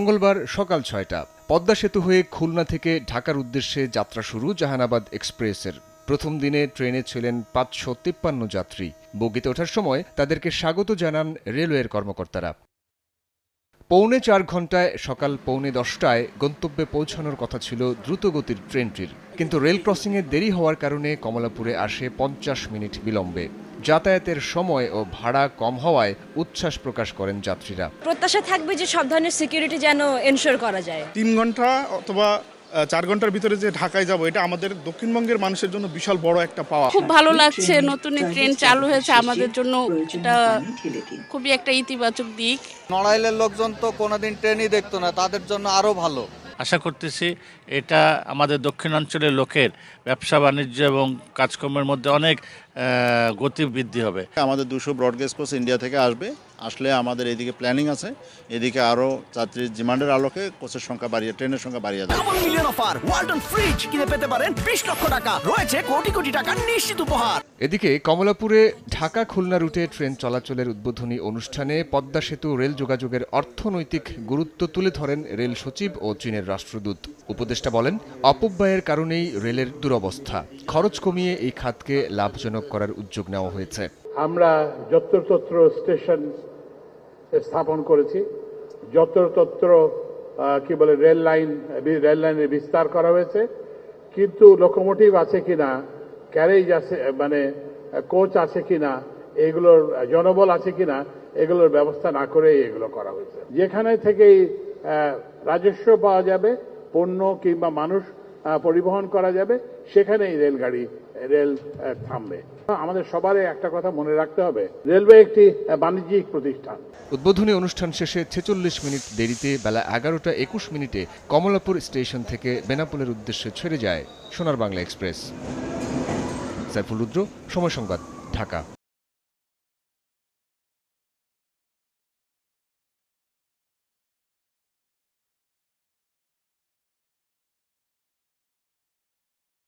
মঙ্গলবার সকাল ৬টা পদ্মা সেতু হয়ে খুলনা থেকে ঢাকার উদ্দেশ্যে যাত্রা শুরু জাহানাবাদ এক্সপ্রেসের। প্রথম দিনে ট্রেনে ছিলেন ৫৫৩ যাত্রী। বগিতে ওঠার সময় তাদেরকে স্বাগত জানান রেলওয়ের কর্মকর্তারা। পৌনে ৪ ঘণ্টায় সকাল পৌনে ১০টায় গন্তব্যে পৌঁছানোর কথা ছিল দ্রুতগতির ট্রেনটির, কিন্তু রেল ক্রসিংয়ে দেরি হওয়ার কারণে কমলাপুরে আসে ৫০ মিনিট বিলম্বে। যাতায়াতের সময় ও ভাড়া কম হওয়ায় উচ্ছ্বাস প্রকাশ করেন যাত্রীরা। প্রত্যাশা থাকবে যে সব ধরনের সিকিউরিটি যেন এনশিওর করা যায়। ৩ ঘন্টা অথবা ৪ ঘন্টার ভিতরে যে ঢাকায় যাব, এটা আমাদের দক্ষিণবঙ্গের মানুষের জন্য বিশাল বড় একটা পাওয়া। খুব ভালো লাগছে, নতুন ট্রেন চালু হয়েছে আমাদের জন্য, এটা খুবই একটা ইতিবাচক দিক। নড়াইলের লোকজন তো কোনোদিন ট্রেনই দেখতো না, তাদের জন্য আরো ভালো। আশা করতেছি এটা আমাদের দক্ষিণাঞ্চলের লোকের ব্যবসা বাণিজ্য এবং কাজকর্মের মধ্যে অনেক গতি বৃদ্ধি হবে। আমাদের 200 ব্রডগেজ কোচ ইন্ডিয়া থেকে আসলে আমাদের এদিকে প্ল্যানিং আছে, এদিকে আরো যাত্রীর ডিমান্ডের আলোকে কোচের সংখ্যা বাড়িয়ে, ট্রেনের সংখ্যা বাড়িয়ে যাবে। মিলিয়ন অফার ওয়ালটন ফ্রিজ কিনে পেতে পারেন 20 লক্ষ টাকা, রয়েছে কোটি কোটি টাকার নিশ্চিত উপহার। এদিকে কমলাপুরে ঢাকা খুলনা রুটে ট্রেন চলাচলের উদ্বোধনী অনুষ্ঠানে পদ্মা সেতু রেল যোগাযোগের অর্থনৈতিক গুরুত্ব তুলে ধরেন রেল সচিব ও চীনের রাষ্ট্রদূত। উপদেষ্টা বলেন, অপব্যয়ের কারণেই রেলের দুরবস্থা। খরচ কমিয়ে এই খাতকে লাভজনক করার উদ্যোগ নেওয়া হয়েছে। আমরা যত্রতত্র স্টেশন স্থাপন করেছি, যত্রতত্র রেল লাইনের বিস্তার করা হয়েছে, কিন্তু লোকোমোটিভ আছে কিনা, ক্যারেজ আছে কোচ আছে কিনা, এগুলোর জনবল আছে কিনা, এগুলোর ব্যবস্থা না করে এগুলো করা হয়েছে। যেখানে থেকেই রাজস্ব পাওয়া যাবে, পণ্য কিংবা মানুষ পরিবহন করা যাবে, সেখানেই রেল থামবে। আমাদের সবারই একটা কথা মনে রাখতে হবে, রেলওয়ে একটি বাণিজ্যিক প্রতিষ্ঠান। উদ্বোধনী অনুষ্ঠান শেষে ৪৬ মিনিট দেরিতে বেলা ১১টা ২১ মিনিটে কমলাপুর স্টেশন থেকে বেনাপোলের উদ্দেশ্যে ছেড়ে যায় সোনার বাংলা এক্সপ্রেস। সাইফুল রুদ্র, সময় সংবাদ, ঢাকা।